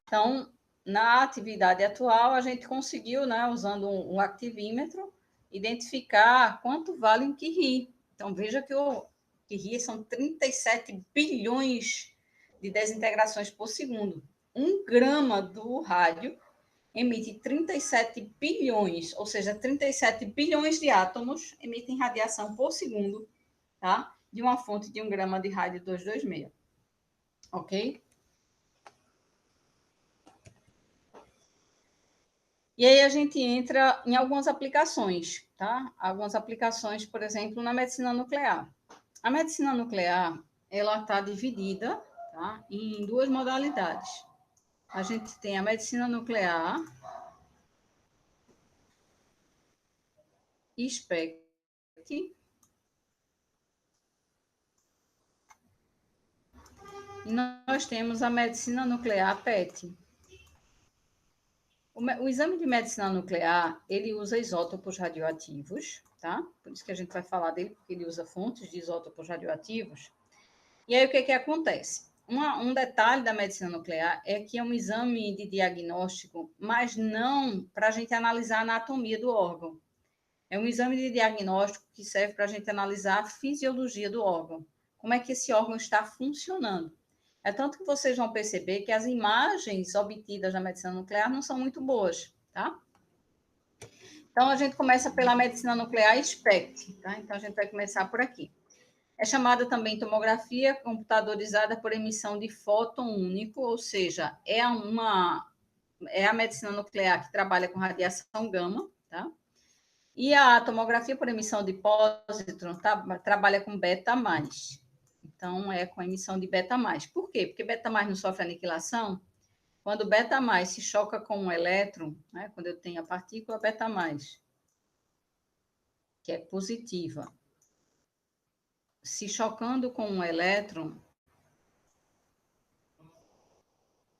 Então, na atividade atual, a gente conseguiu, né, usando um activímetro, identificar quanto vale um curie. Então, veja que o curie são 37 bilhões de desintegrações por segundo. 1 grama do rádio emite 37 bilhões, ou seja, 37 bilhões de átomos emitem radiação por segundo, tá? De uma fonte de 1 grama de rádio 226. Ok? E aí a gente entra em algumas aplicações, tá? Algumas aplicações, por exemplo, na medicina nuclear. A medicina nuclear, ela está dividida, tá, em 2 modalidades. A gente tem a medicina nuclear SPECT e nós temos a medicina nuclear PET. O exame de medicina nuclear, ele usa isótopos radioativos, tá? Por isso que a gente vai falar dele, porque ele usa fontes de isótopos radioativos. E aí, o que acontece? Um detalhe da medicina nuclear é que é um exame de diagnóstico, mas não para a gente analisar a anatomia do órgão. É um exame de diagnóstico que serve para a gente analisar a fisiologia do órgão. Como é que esse órgão está funcionando. É tanto que vocês vão perceber que as imagens obtidas na medicina nuclear não são muito boas, tá? Então, a gente começa pela medicina nuclear SPECT, tá? Então, a gente vai começar por aqui. É chamada também tomografia computadorizada por emissão de fóton único, ou seja, é a medicina nuclear que trabalha com radiação gama, tá? E a tomografia por emissão de pósitron trabalha com beta mais. Então, é com a emissão de beta mais. Por quê? Porque beta mais não sofre aniquilação. Quando beta mais se choca com um elétron, né, quando eu tenho a partícula beta mais, que é positiva, se chocando com um elétron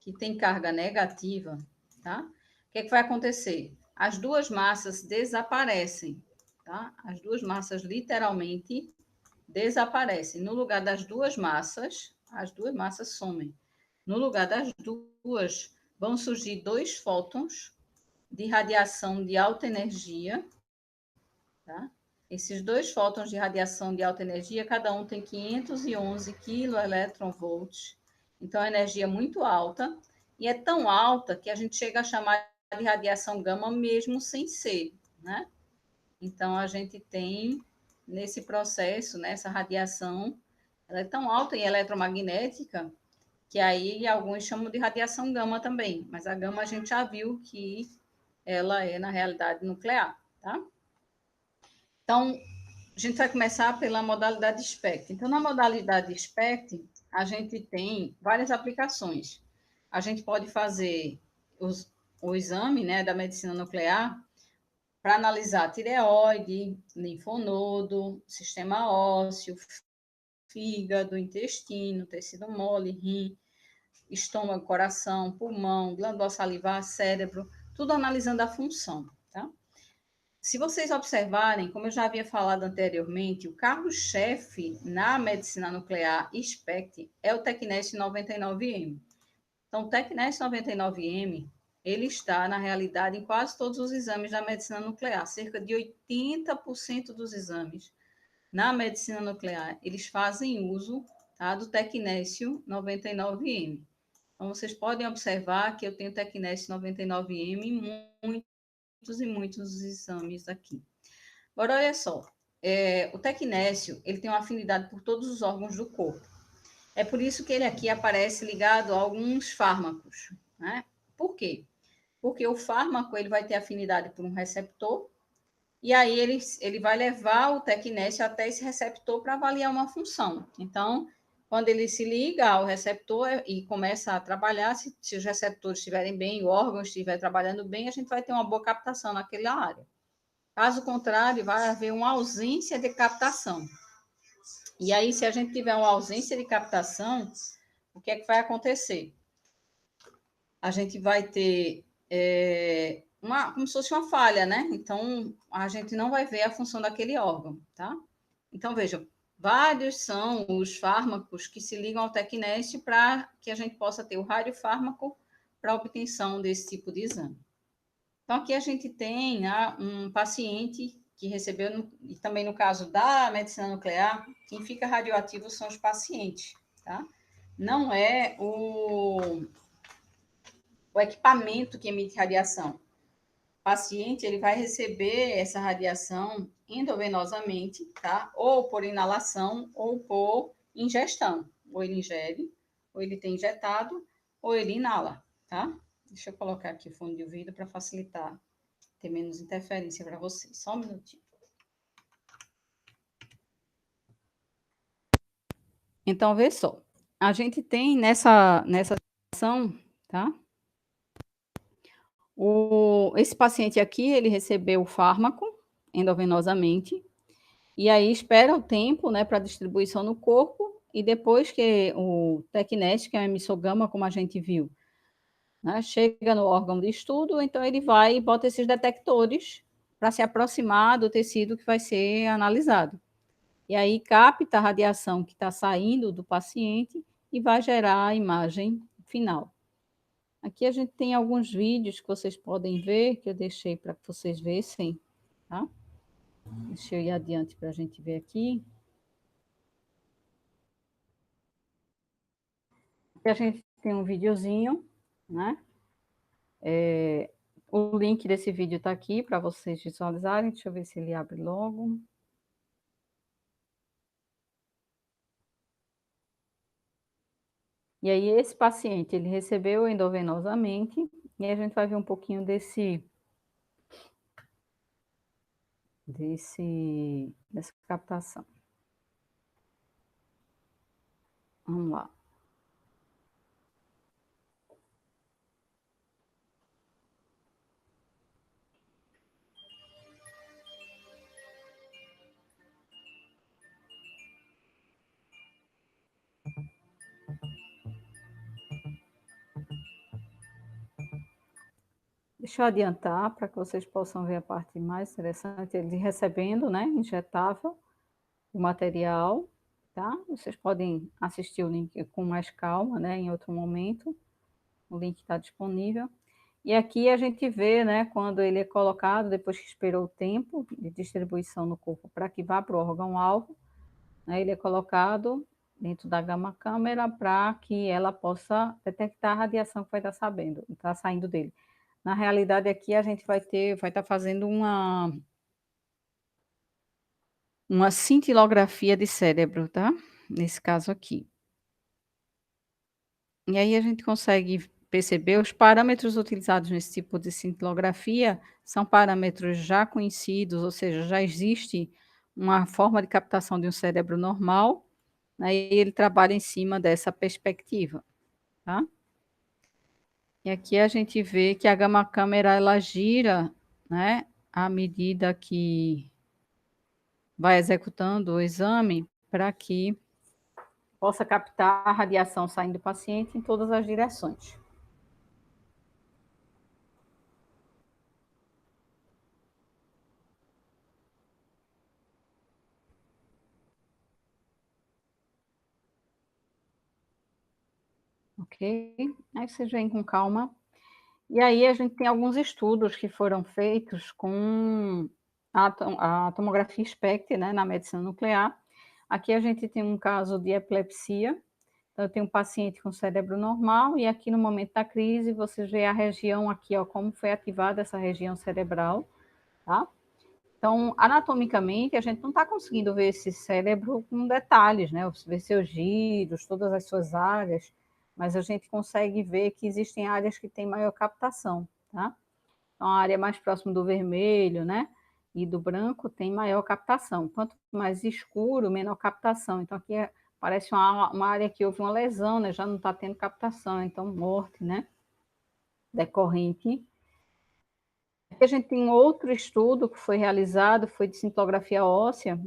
que tem carga negativa, tá? O que é que vai acontecer? As duas massas desaparecem, tá? As duas massas literalmente desaparecem. No lugar das duas massas, as duas massas somem. No lugar das duas, vão surgir dois fótons de radiação de alta energia, tá? Esses dois fótons de radiação de alta energia, cada um tem 511 keV, então a energia é muito alta, e é tão alta que a gente chega a chamar de radiação gama mesmo sem ser, né? Então a gente tem nesse processo, nessa radiação, ela é tão alta e eletromagnética que aí alguns chamam de radiação gama também, mas a gama a gente já viu que ela é na realidade nuclear, tá? Então, a gente vai começar pela modalidade SPECT. Então, na modalidade SPECT, a gente tem várias aplicações. A gente pode fazer o exame, né, da medicina nuclear para analisar tireoide, linfonodo, sistema ósseo, fígado, intestino, tecido mole, rim, estômago, coração, pulmão, glândula salivar, cérebro, tudo analisando a função, tá? Se vocês observarem, como eu já havia falado anteriormente, o carro-chefe na medicina nuclear SPECT é o TecNES 99M. Então, o TecNES 99M, ele está, na realidade, em quase todos os exames da medicina nuclear. Cerca de 80% dos exames na medicina nuclear, eles fazem uso, tá, do tecnésio 99M. Então, vocês podem observar que eu tenho tecnésio 99M em muitos exames aqui. Agora, olha só, o tecnésio, ele tem uma afinidade por todos os órgãos do corpo. É por isso que ele aqui aparece ligado a alguns fármacos, né? Por quê? Porque o fármaco, ele vai ter afinidade por um receptor, e aí ele vai levar o tecnésio até esse receptor para avaliar uma função. Então, quando ele se liga ao receptor e começa a trabalhar, se os receptores estiverem bem, o órgão estiver trabalhando bem, a gente vai ter uma boa captação naquela área. Caso contrário, vai haver uma ausência de captação. E aí, se a gente tiver uma ausência de captação, o que é que vai acontecer? A gente vai ter como se fosse uma falha, né? Então, a gente não vai ver a função daquele órgão, tá? Então, vejam, vários são os fármacos que se ligam ao tecneste para que a gente possa ter o radiofármaco para obtenção desse tipo de exame. Então, aqui a gente tem um paciente que recebeu, e também no caso da medicina nuclear, quem fica radioativo são os pacientes, tá? Não é o equipamento que emite radiação. O paciente, ele vai receber essa radiação endovenosamente, tá? Ou por inalação, ou por ingestão. Ou ele ingere, ou ele tem injetado, ou ele inala, tá? Deixa eu colocar aqui o fone de ouvido para facilitar, ter menos interferência para vocês. Só um minutinho. Então, vê só. A gente tem nessa situação, tá? Esse paciente aqui, ele recebeu o fármaco endovenosamente, e aí espera o tempo, né, para distribuição no corpo, e depois que o tecneste, que é o emissor gama, como a gente viu, né, chega no órgão de estudo, então ele vai e bota esses detectores para se aproximar do tecido que vai ser analisado. E aí capta a radiação que está saindo do paciente e vai gerar a imagem final. Aqui a gente tem alguns vídeos que vocês podem ver, que eu deixei para que vocês vissem, tá? Deixa eu ir adiante para a gente ver aqui. Aqui a gente tem um videozinho, né? O link desse vídeo está aqui para vocês visualizarem. Deixa eu ver se ele abre logo. E aí, esse paciente, ele recebeu endovenosamente, e a gente vai ver um pouquinho dessa captação. Vamos lá. Deixa eu adiantar para que vocês possam ver a parte mais interessante, ele recebendo, né, injetável, o material, tá? Vocês podem assistir o link com mais calma, né, em outro momento, o link está disponível. E aqui a gente vê, né, quando ele é colocado, depois que esperou o tempo de distribuição no corpo para que vá para o órgão-alvo, né, ele é colocado dentro da gama câmera para que ela possa detectar a radiação que vai estar sabendo, está saindo dele. Na realidade, aqui a gente vai estar fazendo uma cintilografia de cérebro, tá? Nesse caso aqui. E aí a gente consegue perceber os parâmetros utilizados nesse tipo de cintilografia são parâmetros já conhecidos, ou seja, já existe uma forma de captação de um cérebro normal, né, e ele trabalha em cima dessa perspectiva, tá? E aqui a gente vê que a gama câmera ela gira, né, à medida que vai executando o exame para que possa captar a radiação saindo do paciente em todas as direções. Ok? Aí vocês vêm com calma. E aí a gente tem alguns estudos que foram feitos com a tomografia SPECT, né, na medicina nuclear. Aqui a gente tem um caso de epilepsia. Então, eu tenho um paciente com cérebro normal e aqui no momento da crise você vê a região aqui, ó, como foi ativada essa região cerebral, tá? Então, anatomicamente, a gente não está conseguindo ver esse cérebro com detalhes, né? Ver seus giros, todas as suas áreas, mas a gente consegue ver que existem áreas que têm maior captação, tá? Então, a área mais próxima do vermelho, né? E do branco tem maior captação. Quanto mais escuro, menor captação. Então, aqui parece uma área que houve uma lesão, né? Já não está tendo captação, então morte, né? Decorrente. Aqui a gente tem outro estudo que foi realizado, foi de cintilografia óssea.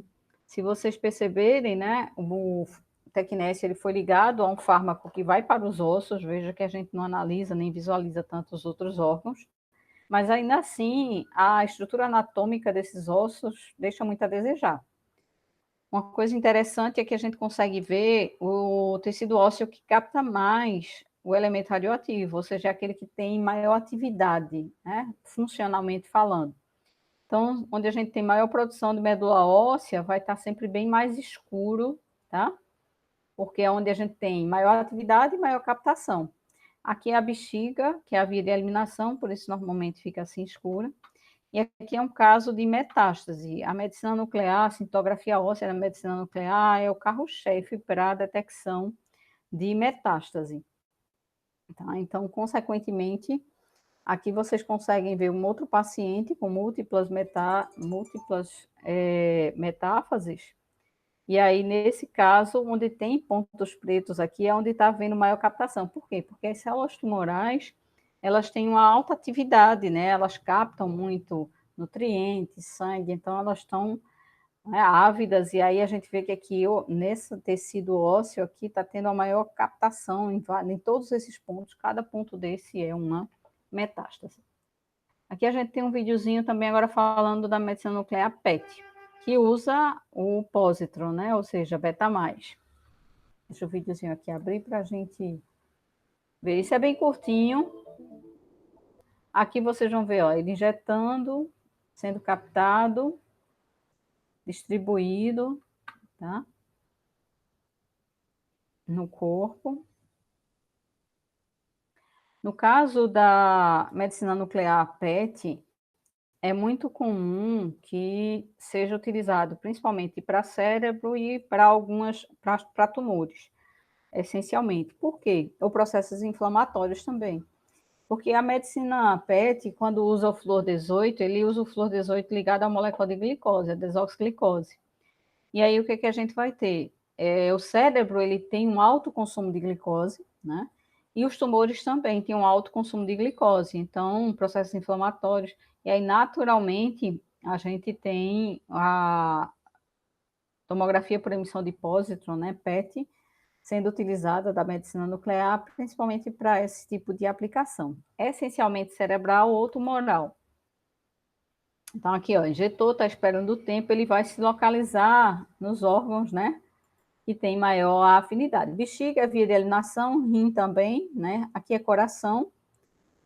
Se vocês perceberem, né? O Tecnesse ele foi ligado a um fármaco que vai para os ossos. Veja que a gente não analisa nem visualiza tanto os outros órgãos. Mas ainda assim, a estrutura anatômica desses ossos deixa muito a desejar. Uma coisa interessante é que a gente consegue ver o tecido ósseo que capta mais o elemento radioativo, ou seja, é aquele que tem maior atividade, né, funcionalmente falando. Então, onde a gente tem maior produção de medula óssea, vai estar sempre bem mais escuro, tá? Porque é onde a gente tem maior atividade e maior captação. Aqui é a bexiga, que é a via de eliminação, por isso normalmente fica assim escura. E aqui é um caso de metástase. A medicina nuclear, a cintilografia óssea da medicina nuclear é o carro-chefe para a detecção de metástase. Tá? Então, consequentemente, aqui vocês conseguem ver um outro paciente com múltiplas metáfases. E aí, nesse caso, onde tem pontos pretos aqui, é onde está havendo maior captação. Por quê? Porque as células tumorais, elas têm uma alta atividade, né? Elas captam muito nutrientes, sangue, então elas estão né, ávidas, e aí a gente vê que aqui, nesse tecido ósseo aqui, está tendo a maior captação em todos esses pontos, cada ponto desse é uma metástase. Aqui a gente tem um videozinho também agora falando da medicina nuclear PET, que usa o pósitron, né, ou seja, beta+. Deixa o videozinho aqui abrir para a gente ver. Isso é bem curtinho. Aqui vocês vão ver, ó, ele injetando, sendo captado, distribuído, tá? No corpo. No caso da medicina nuclear PET, é muito comum que seja utilizado principalmente para cérebro e para para tumores, essencialmente. Por quê? Ou processos inflamatórios também. Porque a medicina PET, quando usa o flúor 18, ele usa o flúor 18 ligado à molécula de glicose, a desoxiglicose. E aí o que, que a gente vai ter? O cérebro ele tem um alto consumo de glicose, né? E os tumores também têm um alto consumo de glicose, então processos inflamatórios. E aí, naturalmente, a gente tem a tomografia por emissão de pósitron, né, PET, sendo utilizada da medicina nuclear, principalmente para esse tipo de aplicação. Essencialmente cerebral ou tumoral. Então, aqui, ó, injetou, está esperando o tempo, ele vai se localizar nos órgãos, né, que tem maior afinidade. Bexiga, via de alienação, rim também, né, aqui é coração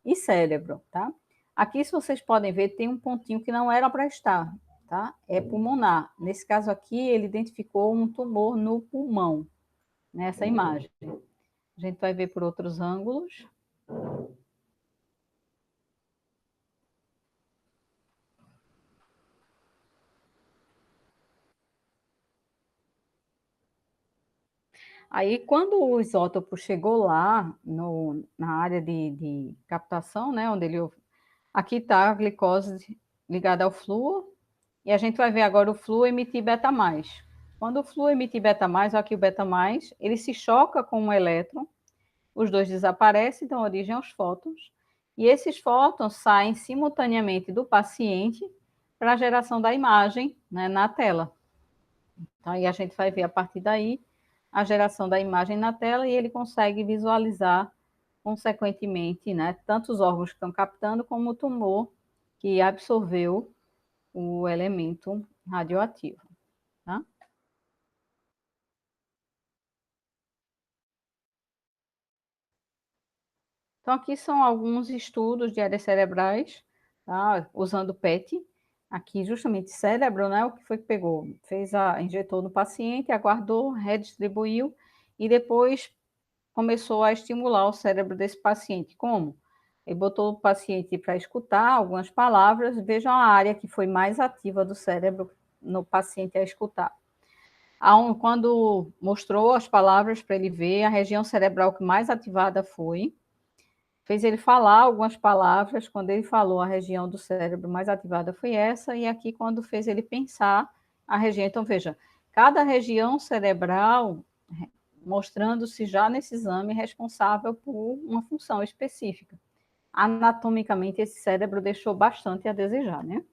e cérebro, tá? Aqui, se vocês podem ver, tem um pontinho que não era para estar, tá? É pulmonar. Nesse caso aqui, ele identificou um tumor no pulmão, nessa imagem. A gente vai ver por outros ângulos. Aí, quando o isótopo chegou lá, na área de captação, né, onde ele... Aqui está a glicose ligada ao flúor, e a gente vai ver agora o flúor emitir beta+. Quando o flúor emitir beta+, aqui o beta+, ele se choca com um elétron, os dois desaparecem, dão origem aos fótons, e esses fótons saem simultaneamente do paciente para a geração da imagem, né, na tela. Então, aí a gente vai ver a partir daí a geração da imagem na tela e ele consegue visualizar, consequentemente, né, tanto os órgãos que estão captando como o tumor que absorveu o elemento radioativo. Tá? Então, aqui são alguns estudos de áreas cerebrais, tá? Usando PET. Aqui, justamente, cérebro, né? O que foi que pegou? Injetou no paciente, aguardou, redistribuiu e depois começou a estimular o cérebro desse paciente. Como? Ele botou o paciente para escutar algumas palavras, vejam a área que foi mais ativa do cérebro no paciente a escutar. Quando mostrou as palavras para ele ver, a região cerebral que mais ativada foi, fez ele falar algumas palavras, quando ele falou, a região do cérebro mais ativada foi essa, e aqui quando fez ele pensar, a região, então veja, cada região cerebral mostrando-se já nesse exame responsável por uma função específica. Anatomicamente, esse cérebro deixou bastante a desejar, né?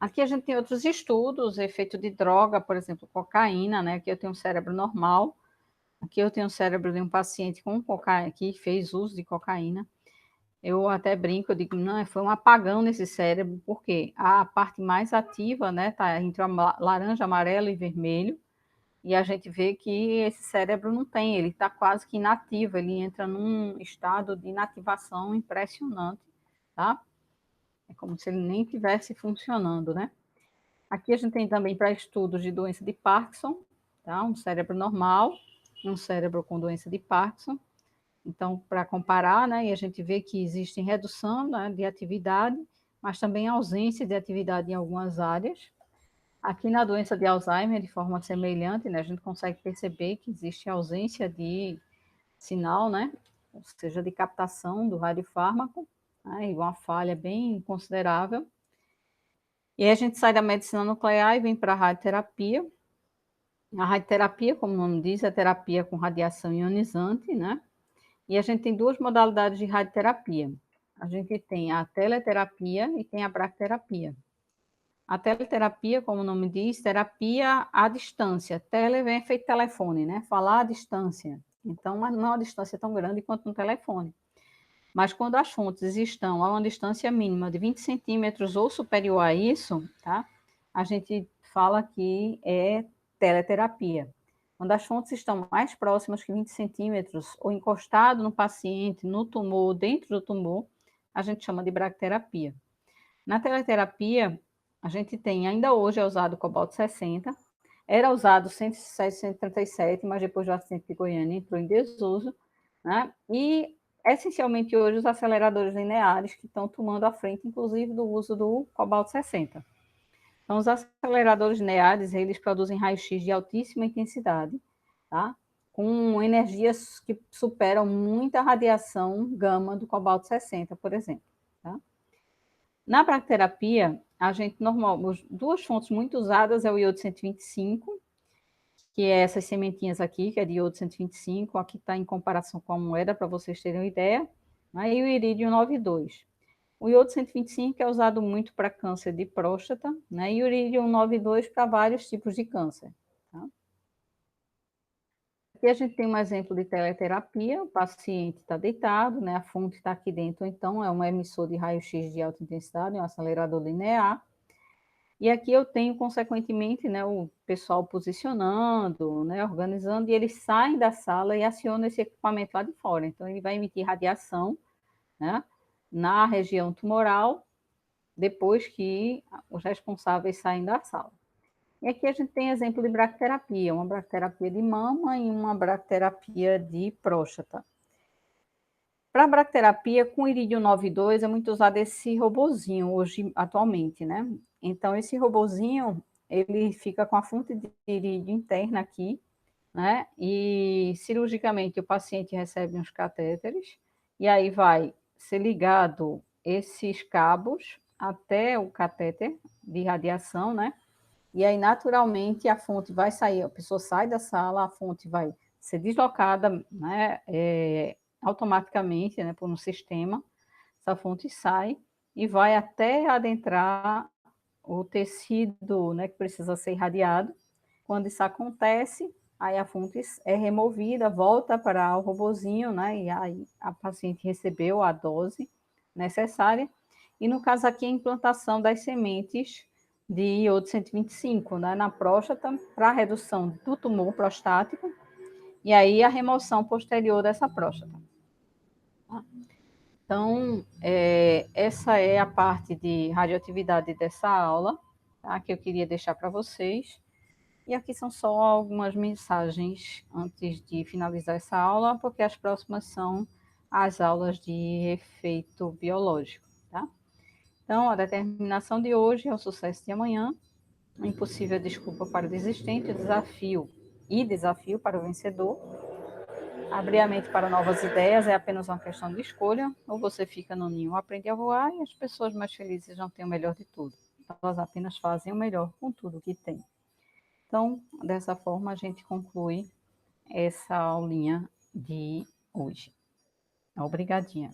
Aqui a gente tem outros estudos, efeito de droga, por exemplo, cocaína, né? Aqui eu tenho um cérebro normal, aqui eu tenho o cérebro de um paciente com cocaína, que fez uso de cocaína. Eu até brinco, eu digo, não, foi um apagão nesse cérebro, porque a parte mais ativa, né, tá entre laranja, amarelo e vermelho, e a gente vê que esse cérebro não tem, ele está quase que inativo, ele entra num estado de inativação impressionante, tá? É como se ele nem estivesse funcionando, né? Aqui a gente tem também para estudos de doença de Parkinson, tá? Um cérebro normal, um cérebro com doença de Parkinson. Então, para comparar, né, e a gente vê que existe redução, né, de atividade, mas também ausência de atividade em algumas áreas. Aqui na doença de Alzheimer, de forma semelhante, né, a gente consegue perceber que existe ausência de sinal, né, ou seja, de captação do radiofármaco, né, e uma falha bem considerável. E aí a gente sai da medicina nuclear e vem para a radioterapia. A radioterapia, como o nome diz, é terapia com radiação ionizante, né? E a gente tem duas modalidades de radioterapia. A gente tem a teleterapia e tem a bracterapia. A teleterapia, como o nome diz, terapia à distância. Tele vem feito telefone, né? Falar à distância. Então, não é uma distância tão grande quanto um telefone. Mas quando as fontes estão a uma distância mínima de 20 centímetros ou superior a isso, tá? A gente fala que é teleterapia. Quando as fontes estão mais próximas que 20 centímetros ou encostado no paciente, no tumor, dentro do tumor, a gente chama de bracterapia. Na teleterapia, a gente tem, ainda hoje é usado o cobalto 60, era usado 107, 137, mas depois do acidente de Goiânia entrou em desuso, né? E essencialmente hoje os aceleradores lineares que estão tomando a frente, inclusive do uso do cobalto 60. Então, os aceleradores lineares, eles produzem raio-x de altíssima intensidade, tá? Com energias que superam muita radiação gama do cobalto 60, por exemplo, tá? Na bracterapia, a gente normal, duas fontes muito usadas é o iodo 125, que é essas sementinhas aqui, que é de iodo 125, aqui está em comparação com a moeda, para vocês terem uma ideia, né? E o irídio 92. O iodo 125 é usado muito para câncer de próstata, né? E o irídio 92 para vários tipos de câncer. Tá? Aqui a gente tem um exemplo de teleterapia, o paciente está deitado, né? A fonte está aqui dentro, então é um emissor de raio-x de alta intensidade, um acelerador linear. E aqui eu tenho, consequentemente, né, o pessoal posicionando, né, organizando, e eles saem da sala e acionam esse equipamento lá de fora. Então, ele vai emitir radiação, né, na região tumoral, depois que os responsáveis saem da sala. E aqui a gente tem exemplo de bracterapia, uma bracterapia de mama e uma bracterapia de próstata. Para a bracterapia, com irídio 92, é muito usado esse robozinho hoje, atualmente, né? Então, esse robozinho, ele fica com a fonte de irídio interna aqui, né? E cirurgicamente o paciente recebe uns catéteres, e aí vai ser ligado esses cabos até o catéter de radiação, né? E aí, naturalmente, a fonte vai sair, a pessoa sai da sala, a fonte vai ser deslocada, né, automaticamente, né, por um sistema, essa fonte sai e vai até adentrar o tecido, né, que precisa ser irradiado. Quando isso acontece, aí a fonte é removida, volta para o robozinho, né, e aí a paciente recebeu a dose necessária. E no caso aqui, a implantação das sementes de iodo 125, né, na próstata, para redução do tumor prostático, e aí a remoção posterior dessa próstata. Então, essa é a parte de radioatividade dessa aula, tá, que eu queria deixar para vocês. E aqui são só algumas mensagens antes de finalizar essa aula, porque as próximas são as aulas de efeito biológico, tá? Então, a determinação de hoje é o sucesso de amanhã, a impossível desculpa para o desistente, o desafio para o vencedor. Abrir a mente para novas ideias é apenas uma questão de escolha, ou você fica no ninho ou aprende a voar, e as pessoas mais felizes não têm o melhor de tudo. Elas apenas fazem o melhor com tudo que têm. Então, dessa forma, a gente conclui essa aulinha de hoje. Obrigadinha.